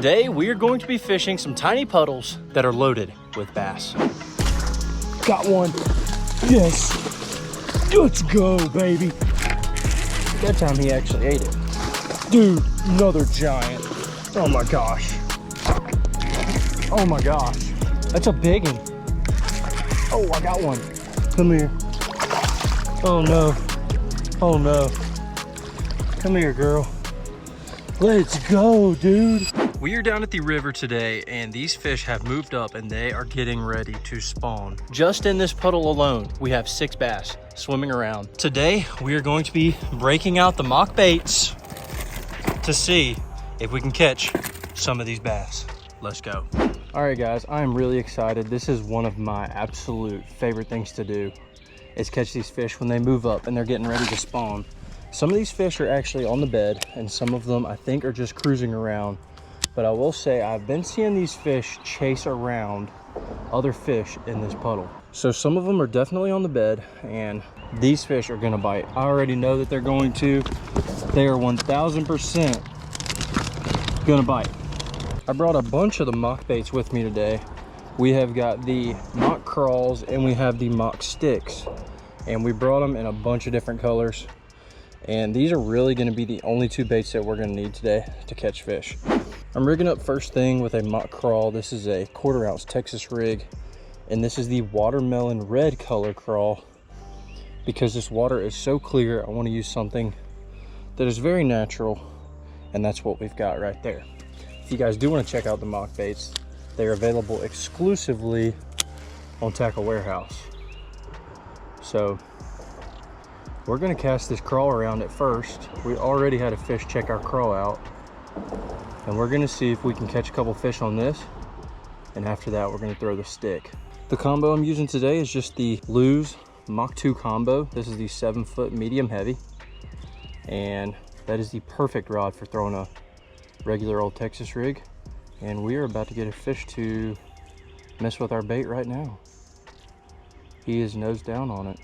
Today, we are going to be fishing some tiny puddles that are loaded with bass. Got one. Yes. Let's go, baby. That time he actually ate it. Dude, another giant. Oh my gosh. Oh my gosh. That's a big one. Oh, I got one. Come here. Oh no. Oh no. Come here, girl. Let's go, dude. We are down at the river today, and these fish have moved up and they are getting ready to spawn. Just in this puddle alone, we have 6 bass swimming around. Today, we are going to be breaking out the mock baits to see if we can catch some of these bass. Let's go. All right, guys, I am really excited. This is one of my absolute favorite things to do, is catch these fish when they move up and they're getting ready to spawn. Some of these fish are actually on the bed, and some of them I think are just cruising around. But I will say I've been seeing these fish chase around other fish in this puddle. So some of them are definitely on the bed, and these fish are gonna bite. I already know that they're going to. They are 1000% gonna bite. I brought a bunch of the mock baits with me today. We have got the mock crawls and we have the mock sticks. And we brought them in a bunch of different colors. And these are really gonna be the only 2 baits that we're gonna need today to catch fish. I'm rigging up first thing with a mock crawl. This is a 1/4 ounce Texas rig, and this is the watermelon red color crawl. Because this water is so clear, I want to use something that is very natural, and that's what we've got right there. If you guys do want to check out the mock baits, they're available exclusively on Tackle Warehouse. So we're going to cast this crawl around at first. We already had a fish check our crawl out. And we're gonna see if we can catch a couple fish on this. And after that, we're gonna throw the stick. The combo I'm using today is just the Lose Mach 2 combo. This is the 7-foot medium heavy. And that is the perfect rod for throwing a regular old Texas rig. And we are about to get a fish to mess with our bait right now. He is nose down on it.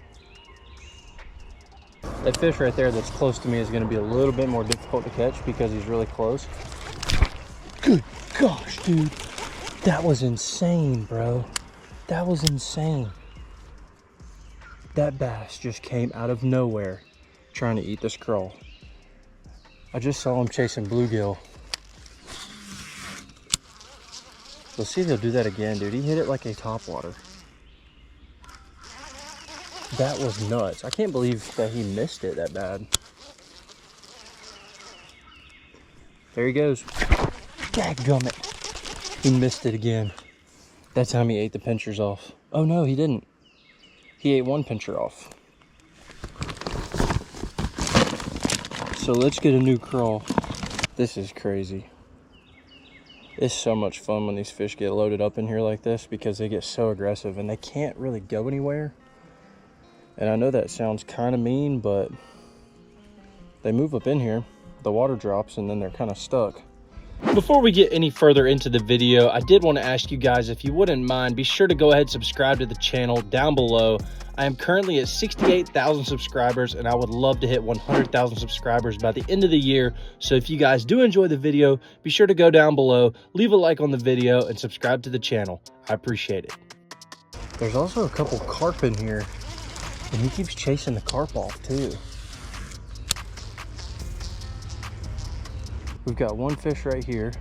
That fish right there that's close to me is gonna be a little bit more difficult to catch because he's really close. Good gosh, dude. That was insane, bro. That was insane. That bass just came out of nowhere trying to eat this crawl. I just saw him chasing bluegill. Let's see if he'll do that again, dude. He hit it like a topwater. That was nuts. I can't believe that he missed it that bad. There he goes. Dadgummit. He missed it again. That time he ate the pinchers off. Oh no, he didn't. He ate one pincher off. So let's get a new crawl. This is crazy. It's so much fun when these fish get loaded up in here like this because they get so aggressive and they can't really go anywhere. And I know that sounds kind of mean, but they move up in here, the water drops, and then they're kind of stuck. Before we get any further into the video, I did want to ask you guys, if you wouldn't mind, be sure to go ahead and subscribe to the channel down below. I am currently at 68,000 subscribers, and I would love to hit 100,000 subscribers by the end of the year. So if you guys do enjoy the video, be sure to go down below, leave a like on the video, and subscribe to the channel. I appreciate it. There's also a couple carp in here, and he keeps chasing the carp off too. We've got one fish right here.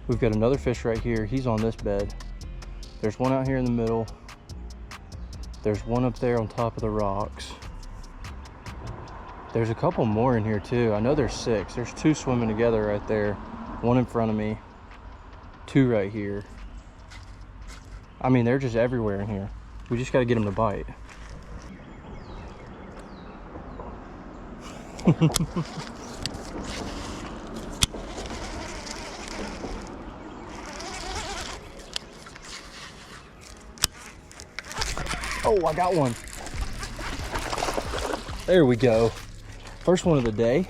We've got another fish right here. He's on this bed. There's one out here in the middle. There's one up there on top of the rocks. There's a couple more in here too. I know there's 6. There's 2 swimming together right there. One in front of me. 2 right here. I mean, they're just everywhere in here. We just got to get them to bite. Oh, I got one. There we go. First one of the day.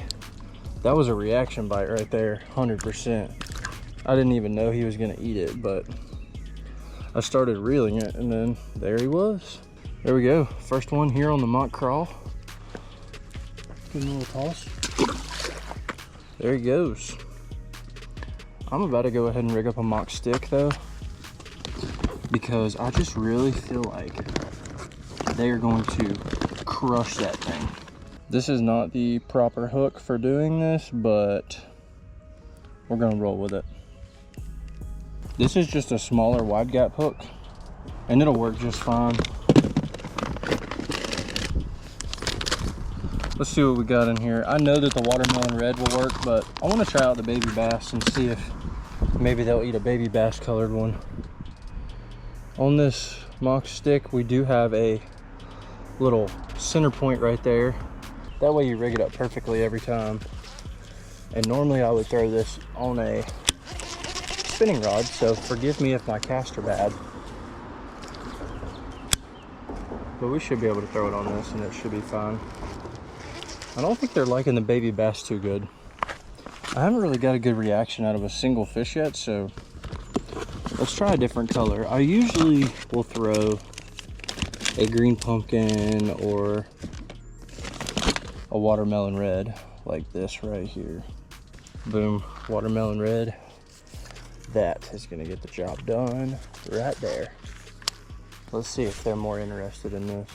That was a reaction bite right there, 100%. I didn't even know he was gonna eat it, but I started reeling it and then there he was. There we go. First one here on the mock crawl. Give him a little toss. There he goes. I'm about to go ahead and rig up a mock stick though, because I just really feel like they are going to crush that thing. This is not the proper hook for doing this, but we're gonna roll with it. This is just a smaller wide gap hook and it'll work just fine. Let's see what we got in here. I know that the watermelon red will work, but I want to try out the baby bass and see if maybe they'll eat a baby bass colored one. On this mock stick, we do have a little center point right there. That way you rig it up perfectly every time. And normally I would throw this on a spinning rod, so forgive me if my casts are bad. But we should be able to throw it on this and it should be fine. I don't think they're liking the baby bass too good. I haven't really got a good reaction out of a single fish yet, so let's try a different color. I usually will throw a green pumpkin or a watermelon red like this right here. Boom, watermelon red. That is gonna get the job done right there. Let's see if they're more interested in this.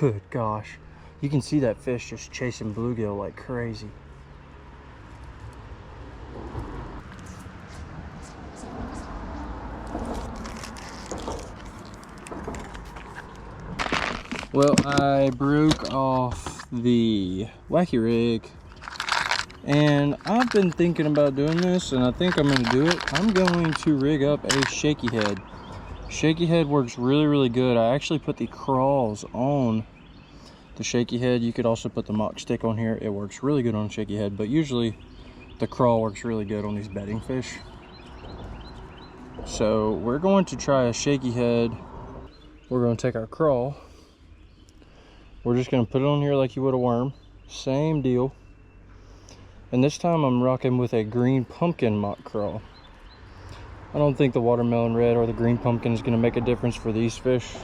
Good gosh, you can see that fish just chasing bluegill like crazy. Well, I broke off the wacky rig and I've been thinking about doing this, and I think I'm going to do it. I'm going to rig up a shaky head. Shaky head works really good. I actually put the crawls on the shaky head. You could also put the mock stick on here. It works really good on shaky head, but usually the crawl works really good on these bedding fish. So we're going to try a shaky head. We're going to take our crawl. We're just going to put it on here like you would a worm. Same deal. And this time I'm rocking with a green pumpkin mock crawl. I don't think the watermelon red or the green pumpkin is going to make a difference for these fish,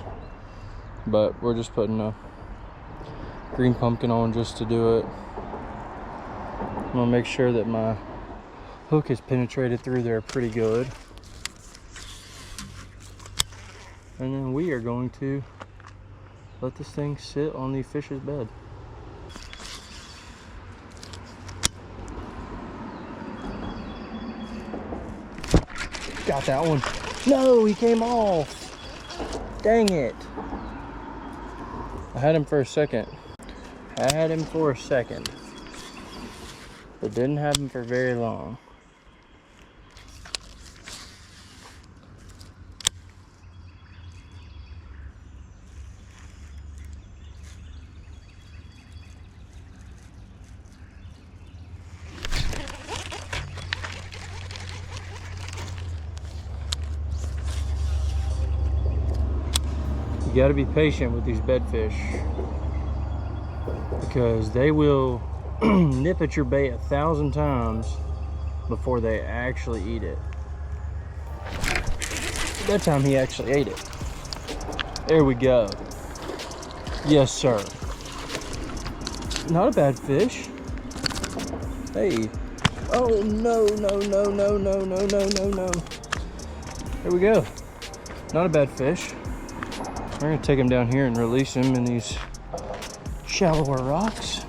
but we're just putting a green pumpkin on just to do it. I'm going to make sure that my hook is penetrated through there pretty good. And then we are going to let this thing sit on the fish's bed. Got that one. No, he came off. Dang it. I had him for a second. But didn't have him for very long. You got to be patient with these bedfish because they will nip at your bait 1,000 times before they actually eat it. That time he actually ate it. There we go. Yes, sir. Not a bad fish. Hey. Oh, no. There we go. Not a bad fish. We're going to take him down here and release him in these shallower rocks.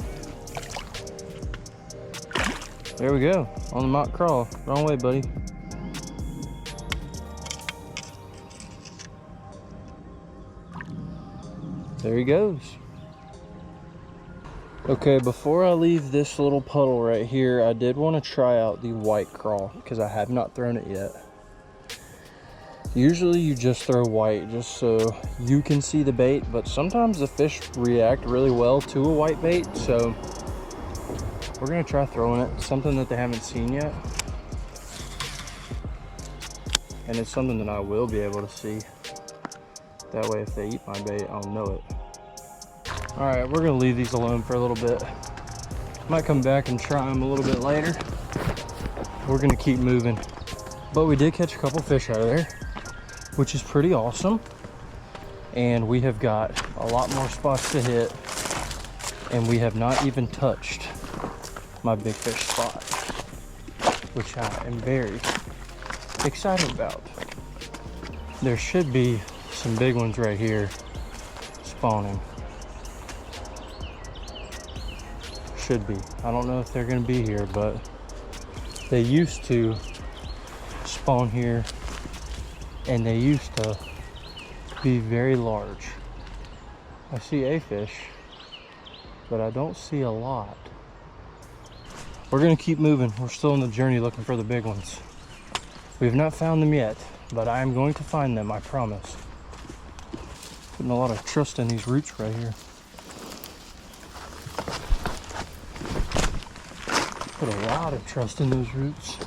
There we go, on the mock crawl. Wrong way, buddy. There he goes. Okay, before I leave this little puddle right here, I did want to try out the white crawl because I have not thrown it yet. Usually you just throw white just so you can see the bait, but sometimes the fish react really well to a white bait, so we're gonna try throwing it. Something that they haven't seen yet. And it's something that I will be able to see. That way if they eat my bait, I'll know it. All right, we're gonna leave these alone for a little bit. Might come back and try them a little bit later. We're gonna keep moving. But we did catch a couple fish out of there, which is pretty awesome. And we have got a lot more spots to hit And we have not even touched my big fish spot, which I am very excited about. There should be some big ones right here spawning. Should be. I don't know if they're gonna be here, but they used to spawn here and they used to be very large. I see a fish, but I don't see a lot. We're gonna keep moving. We're still on the journey looking for the big ones. We have not found them yet, but I am going to find them, I promise. Putting a lot of trust in these roots right here. Put a lot of trust in those roots.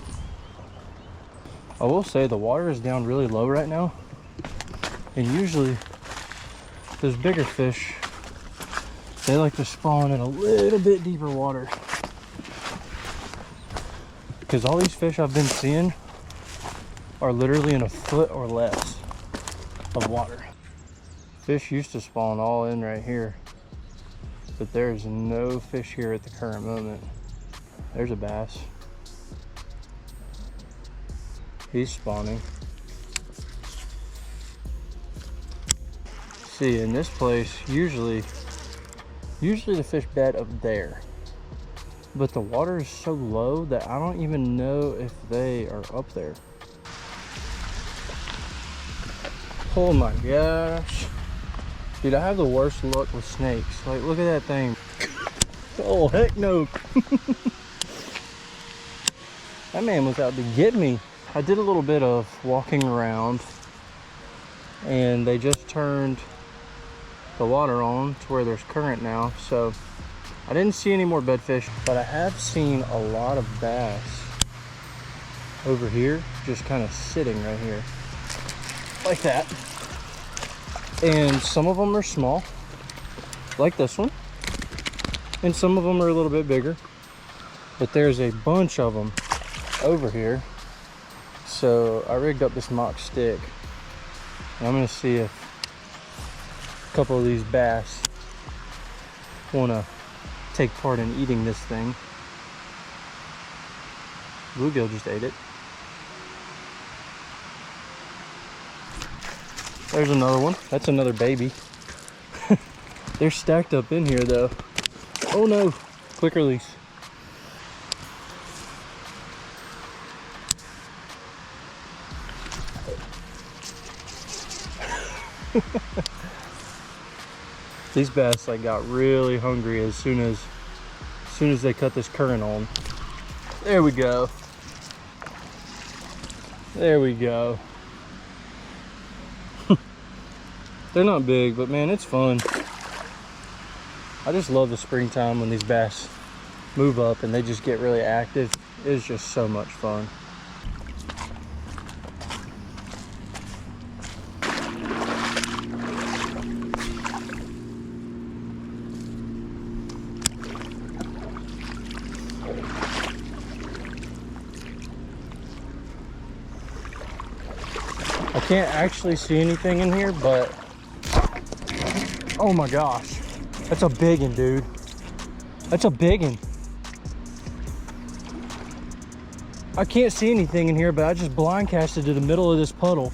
I will say the water is down really low right now. And usually those bigger fish, they like to spawn in a little bit deeper water. Because all these fish I've been seeing are literally in a foot or less of water. Fish used to spawn all in right here, but there's no fish here at the current moment. There's a bass. He's spawning. See, in this place, usually the fish bed up there. But the water is so low that I don't even know if they are up there. Oh my gosh. Dude, I have the worst luck with snakes. Like, look at that thing. Oh, heck no. That man was out to get me. I did a little bit of walking around and they just turned the water on to where there's current now. So I didn't see any more bedfish, but I have seen a lot of bass over here, just kind of sitting right here like that. And some of them are small, like this one, and some of them are a little bit bigger, but there's a bunch of them over here. So I rigged up this mock stick and I'm gonna see if a couple of these bass want to take part in eating this thing. Bluegill just ate it. There's another one. That's another baby. They're stacked up in here though. Oh no, quick release. These bass like got really hungry as soon as they cut this current on. There we go. There we go. They're not big, but man, it's fun. I just love the springtime when these bass move up and they just get really active. It's just so much fun. I can't actually see anything in here, but oh my gosh, that's a big one, dude. That's a big one. I can't see anything in here, but I just blind casted to the middle of this puddle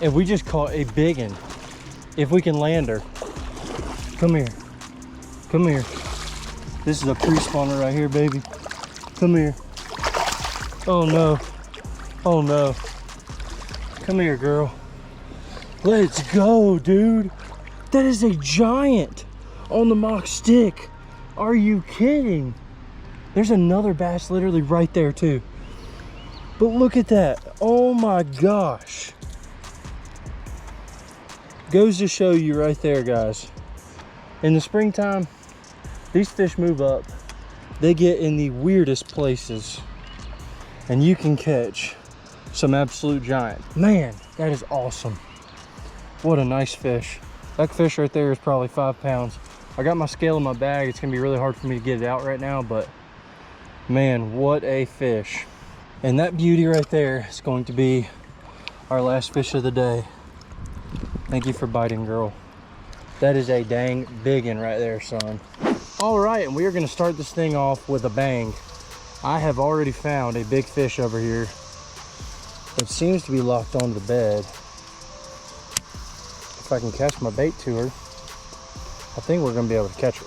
and we just caught a big one. If we can land her. Come here. Come here. This is a pre-spawner right here, baby. Come here. Oh no. Oh no. Come here, girl. Let's go, dude. That is a giant on the mock stick. Are you kidding? There's another bass literally right there too. But look at that. Oh my gosh. Goes to show you right there, guys. In the springtime, these fish move up. They get in the weirdest places. And you can catch some absolute giant. Man, that is awesome. What a nice fish. That fish right there is probably 5 pounds. I got my scale in my bag. It's gonna be really hard for me to get it out right now, but man, what a fish. And that beauty right there is going to be our last fish of the day. Thank you for biting, girl. That is a dang big one right there, son. All right, and we are gonna start this thing off with a bang. I have already found a big fish over here that seems to be locked onto the bed. If I can catch my bait to her, I think we're gonna be able to catch her.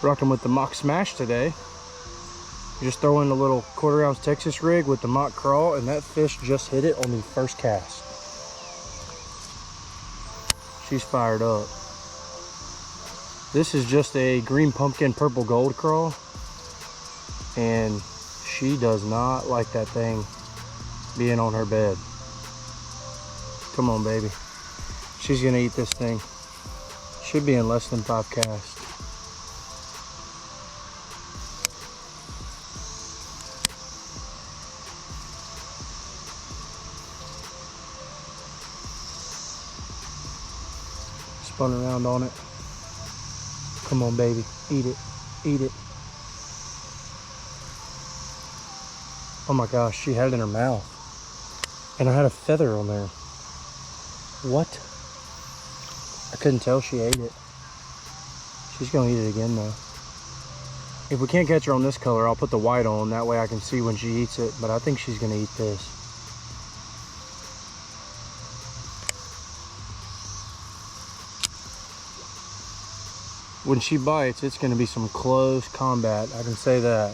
Rocking with the mock smash today. Just throw in a little 1/4 ounce Texas rig with the mock crawl, and that fish just hit it on the first cast. She's fired up. This is just a green pumpkin purple gold crawl, and she does not like that thing being on her bed. Come on, baby. She's gonna eat this thing. Should be in less than 5 casts. Spun around on it. Come on, baby. Eat it. Eat it. Oh my gosh, she had it in her mouth. And I had a feather on there. What? I couldn't tell she ate it. She's gonna eat it again though. If we can't catch her on this color, I'll put the white on. That way I can see when she eats it. But I think she's gonna eat this. When she bites, it's gonna be some close combat. I can say that.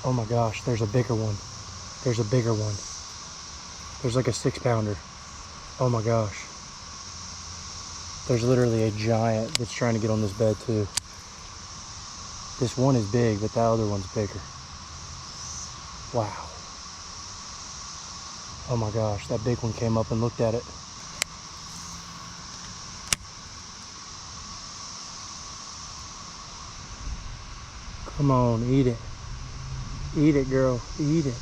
Oh my gosh, there's a bigger one. There's a bigger one. There's like a 6-pounder. Oh my gosh. There's literally a giant that's trying to get on this bed too. This one is big, but that other one's bigger. Wow. Oh my gosh, that big one came up and looked at it. Come on, eat it. Eat it, girl, eat it.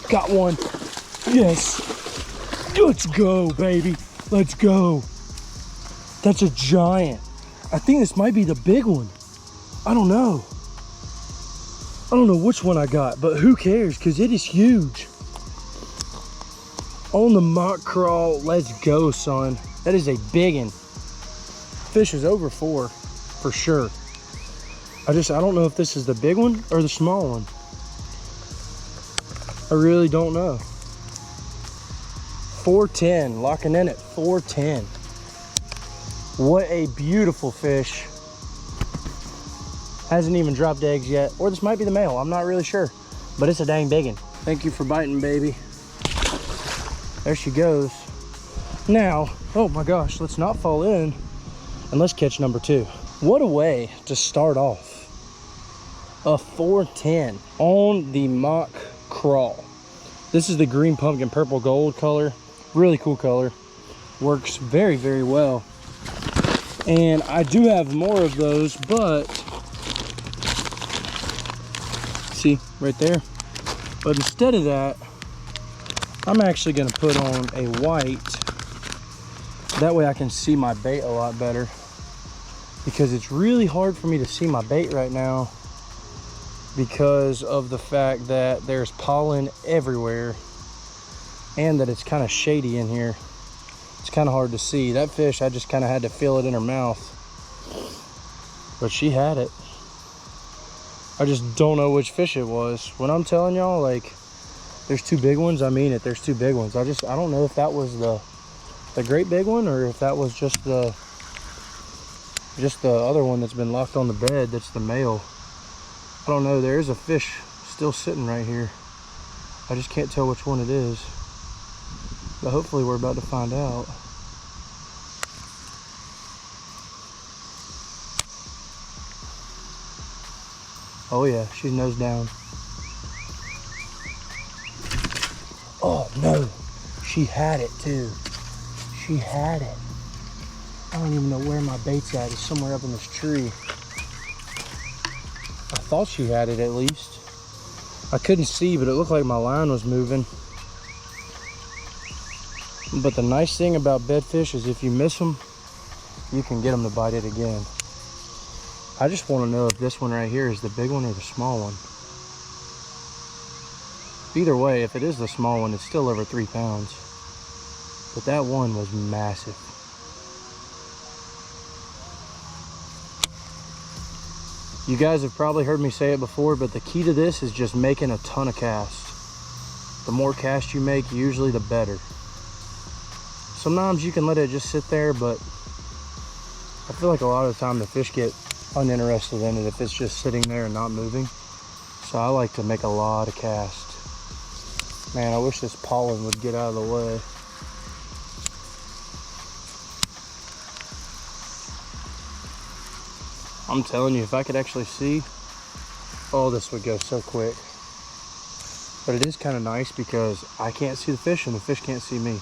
Got one. Yes. Let's go, baby. Let's go. That's a giant. I think this might be the big one. I don't know. I don't know which one I got, but who cares? Because it is huge. On the mock crawl. Let's go, son. That is a biggin. Fish is over 4 for sure. I don't know if this is the big one or the small one. I really don't know. 410, locking in at 410. What a beautiful fish. Hasn't even dropped eggs yet. Or this might be the male, I'm not really sure. But it's a dang biggin. Thank you for biting, baby. There she goes. Now, oh my gosh, let's not fall in and let's catch number 2. What a way to start off. A 410 on the mock crawl. This is the green pumpkin purple gold color. Really cool color. Works very, very well. And I do have more of those, but see right there. But instead of that, I'm actually going to put on a white. That way I can see my bait a lot better, because it's really hard for me to see my bait right now because of the fact that there's pollen everywhere and that it's kind of shady in here. It's kind of hard to see. That fish, I just kind of had to feel it in her mouth, but she had it. I just don't know which fish it was. When I'm telling y'all, like, there's 2 big ones, I mean it. There's 2 big ones. I don't know if that was the great big one or if that was just the other one that's been locked on the bed. That's the male. I don't know. There is a fish still sitting right here. I just can't tell which one it is. But hopefully we're about to find out. Oh yeah, she's nose down. Oh no, she had it too. She had it. I don't even know where my bait's at. It's somewhere up in this tree. I thought she had it at least. I couldn't see, but it looked like my line was moving. But the nice thing about bedfish is if you miss them, you can get them to bite it again. I just want to know if this one right here is the big one or the small one. Either way, if it is the small one, it's still over 3 pounds. But that one was massive. You guys have probably heard me say it before, but the key to this is just making a ton of casts. The more casts you make, usually the better. Sometimes you can let it just sit there, but I feel like a lot of the time the fish get uninterested in it if it's just sitting there and not moving. So I like to make a lot of casts. Man, I wish this pollen would get out of the way. I'm telling you, if I could actually see, oh, this would go so quick. But it is kind of nice because I can't see the fish and the fish can't see me.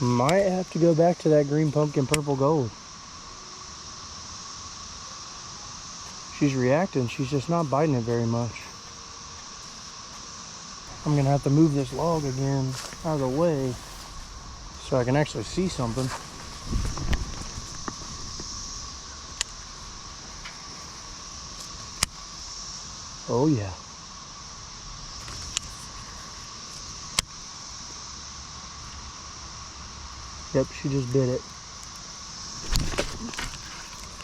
Might have to go back to that green pumpkin purple gold. She's reacting, she's just not biting it very much. I'm gonna have to move this log again out of the way so I can actually see something. Oh yeah. Yep, she just bit it.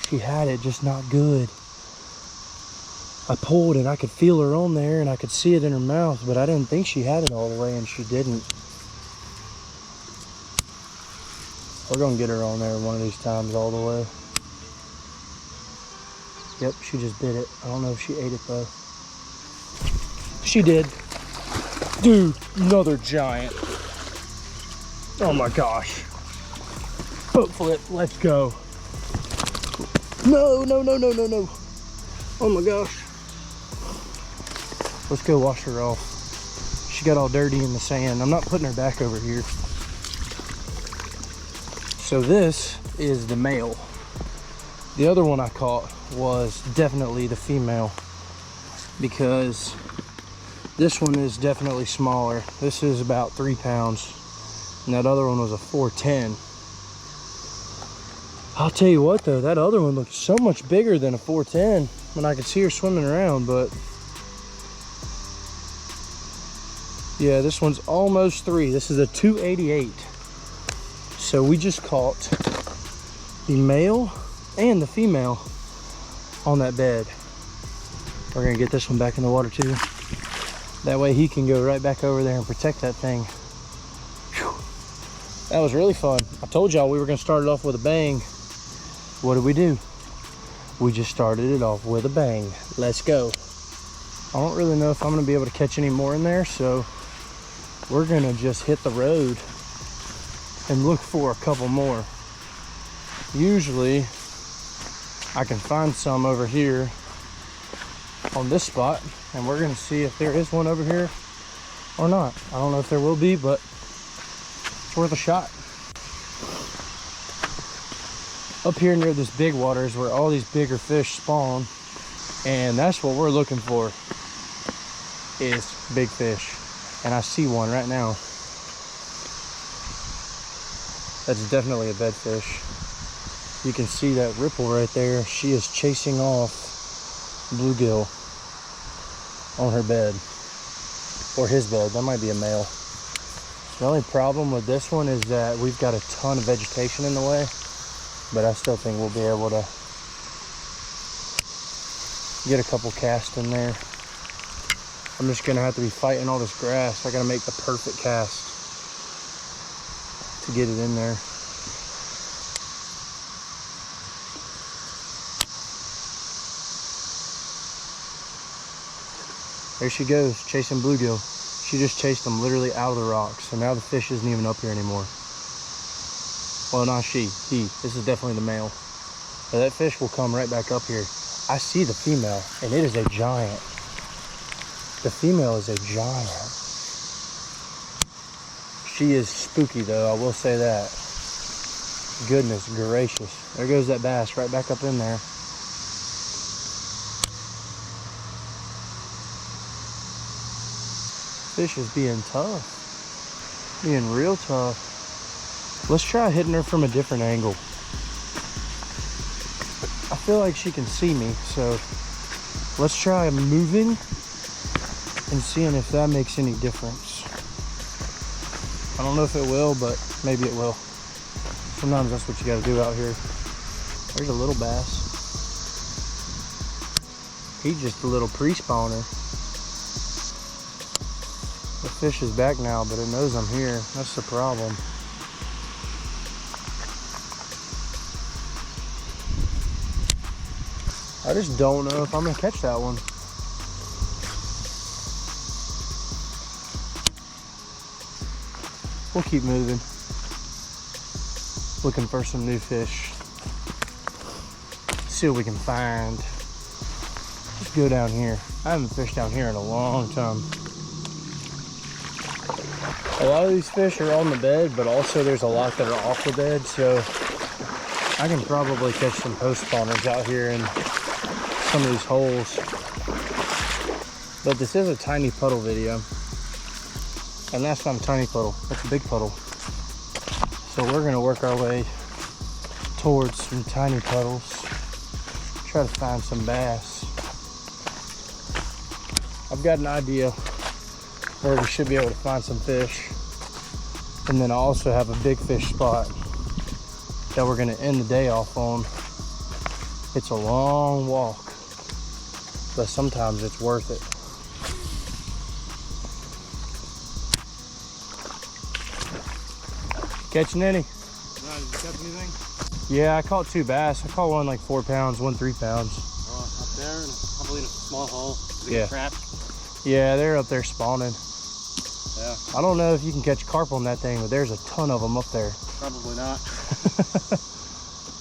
She had it, just not good. I pulled and I could feel her on there and I could see it in her mouth, but I didn't think she had it all the way, and she didn't. We're gonna get her on there one of these times all the way. Yep, she just bit it. I don't know if she ate it though. She did. Dude, another giant. Oh my gosh. Boat flip, let's go. No, no, no, no, no, no. Oh my gosh. Let's go wash her off. She got all dirty in the sand. I'm not putting her back over here. So this is the male. The other one I caught was definitely the female, because this one is definitely smaller. This is about 3 pounds. And that other one was a 410. I'll tell you what though, that other one looked so much bigger than a 410 when I could see her swimming around, but yeah, this one's almost 3. This is a 288. So we just caught the male and the female on that bed. We're gonna get this one back in the water too. That way he can go right back over there and protect that thing. Whew. That was really fun. I told y'all we were gonna start it off with a bang. What did we do? We just started it off with a bang. Let's go. I don't really know if I'm gonna be able to catch any more in there, so we're gonna just hit the road and look for a couple more. Usually I can find some over here on this spot, and we're gonna see if there is one over here or not. I don't know if there will be, but it's worth a shot. Up here near this big water is where all these bigger fish spawn, and that's what we're looking for, is big fish. And I see one right now. That's definitely a bedfish. You can see that ripple right there. She is chasing off bluegill on her bed, or his bed. That might be a male. The only problem with this one is that we've got a ton of vegetation in the way, but I still think we'll be able to get a couple casts in there. I'm just gonna have to be fighting all this grass. I gotta make the perfect cast to get it in there. There she goes, chasing bluegill. She just chased them literally out of the rocks. So now the fish isn't even up here anymore. Well, not she, he. This is definitely the male. So that fish will come right back up here. I see the female, and it is a giant. The female is a giant. She is spooky though, I will say that. Goodness gracious. There goes that bass right back up in there. Fish is being tough. Being real tough. Let's try hitting her from a different angle. I feel like she can see me, so let's try moving and seeing if that makes any difference. I don't know if it will, but maybe it will. Sometimes that's what you gotta do out here. There's a little bass. He's just a little pre-spawner. The fish is back now, but it knows I'm here. That's the problem. I just don't know if I'm gonna catch that one. We'll keep moving. Looking for some new fish. See what we can find. Let's go down here. I haven't fished down here in a long time. A lot of these fish are on the bed, but also there's a lot that are off the bed, so I can probably catch some post spawners out here in some of these holes. But this is a tiny puddle video, and that's not a tiny puddle, that's a big puddle. So we're gonna work our way towards some tiny puddles, try to find some bass. I've got an idea where we should be able to find some fish, and then I also have a big fish spot that we're gonna end the day off on. It's a long walk, but sometimes it's worth it. Catching any? Did you catch anything? Yeah, I caught 2 bass. I caught one like 4 pounds, one 3 pounds. Up there, and probably in a small hole. Yeah. Trapped. Yeah, they're up there spawning. Yeah. I don't know if you can catch carp on that thing, but there's a ton of them up there. Probably not.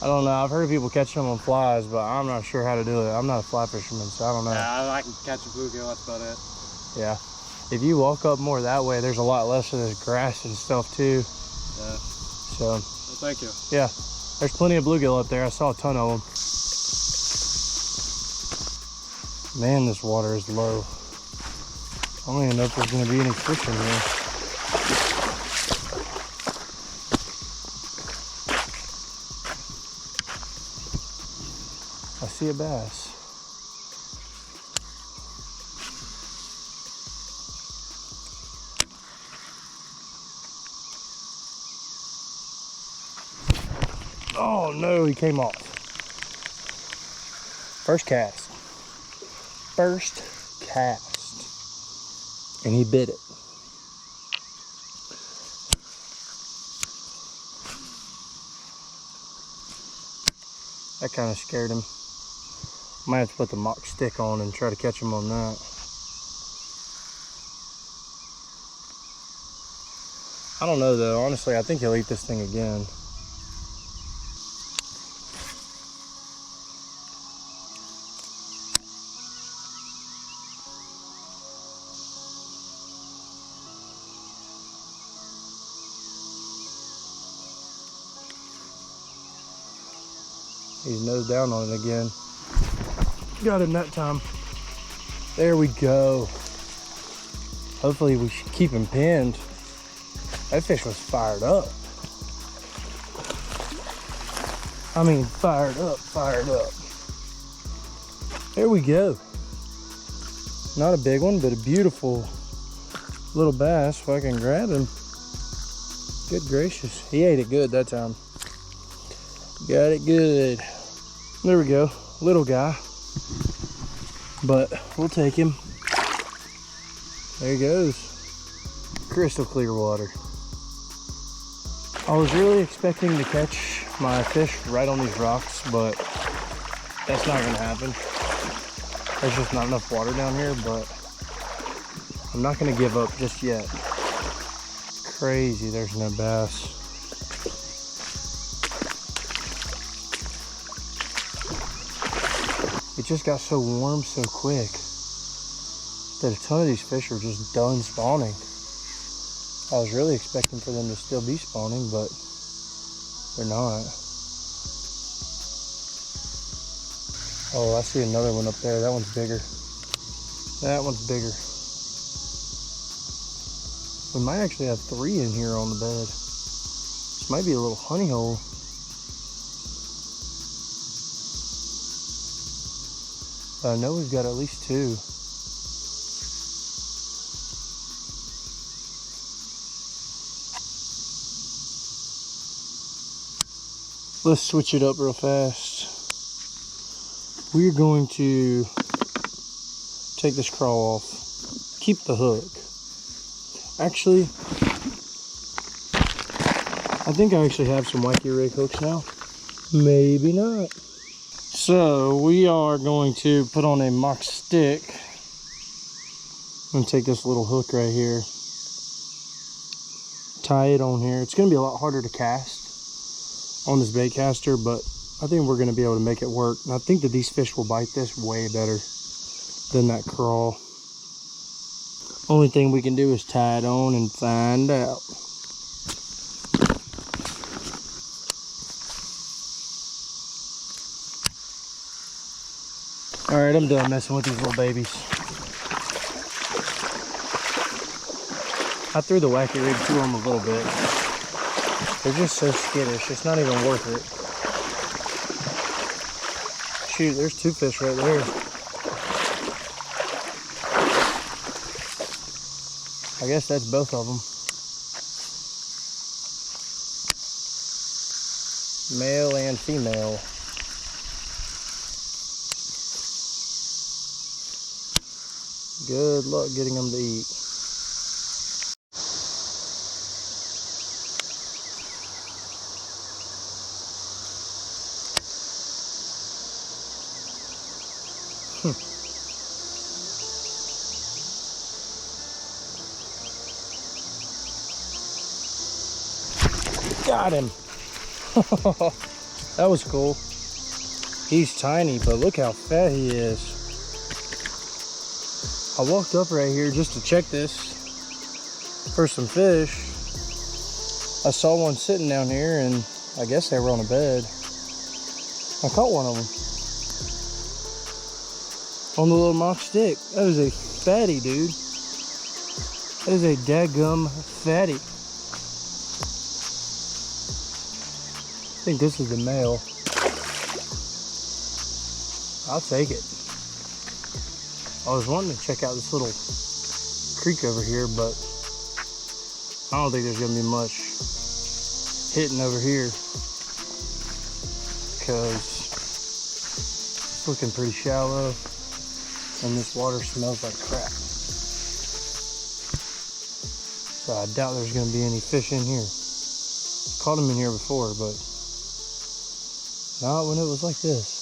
I don't know. I've heard people catch them on flies, but I'm not sure how to do it. I'm not a fly fisherman, so I don't know. Yeah, I can catch a bluegill, that's about it. Yeah. If you walk up more that way, there's a lot less of this grass and stuff too. Yeah. So. Well, thank you. Yeah. There's plenty of bluegill up there. I saw a ton of them. Man, this water is low. I don't even know if there's going to be any fish in here. I see a bass. Oh no, he came off. First cast. First cast. And he bit it. That kind of scared him. Might have to put the mock stick on and try to catch him on that. I don't know though, honestly, I think he'll eat this thing again. He's nose down on it again. Got him that time. There we go. Hopefully we should keep him pinned. That fish was fired up. I mean, fired up, fired up. There we go. Not a big one, but a beautiful little bass if I can grab him. Good gracious. He ate it good that time. Got it good. There we go. Little guy. But we'll take him. There he goes. Crystal clear water. I was really expecting to catch my fish right on these rocks, but that's not gonna happen. There's just not enough water down here, but I'm not gonna give up just yet. Crazy, there's no bass. It just got so warm so quick that a ton of these fish are just done spawning. I was really expecting for them to still be spawning, but they're not. Oh, I see another one up there. That one's bigger. That one's bigger. We might actually have 3 in here on the bed. This might be a little honey hole. But I know we've got at least 2. Let's switch it up real fast. We're going to take this crawl off. Keep the hook. Actually, I think I actually have some wacky rig hooks now. Maybe not. So we are going to put on a mock stick. I'm gonna take this little hook right here, tie it on here. It's gonna be a lot harder to cast on this bait caster, but I think we're gonna be able to make it work. And I think that these fish will bite this way better than that crawl. Only thing we can do is tie it on and find out. All right, I'm done messing with these little babies. I threw the wacky rig to them a little bit. They're just so skittish, it's not even worth it. Shoot, there's 2 fish right there. I guess that's both of them. Male and female. Good luck getting them to eat. Got him. That was cool. He's tiny, but look how fat he is. I walked up right here just to check this for some fish. I saw one sitting down here, and I guess they were on a bed. I caught one of them on the little mock stick. That was a fatty, dude. That is a daggum fatty. I think this is the male. I'll take it. I was wanting to check out this little creek over here, but I don't think there's gonna be much hitting over here because it's looking pretty shallow and this water smells like crap. So I doubt there's gonna be any fish in here. Caught them in here before, but not when it was like this.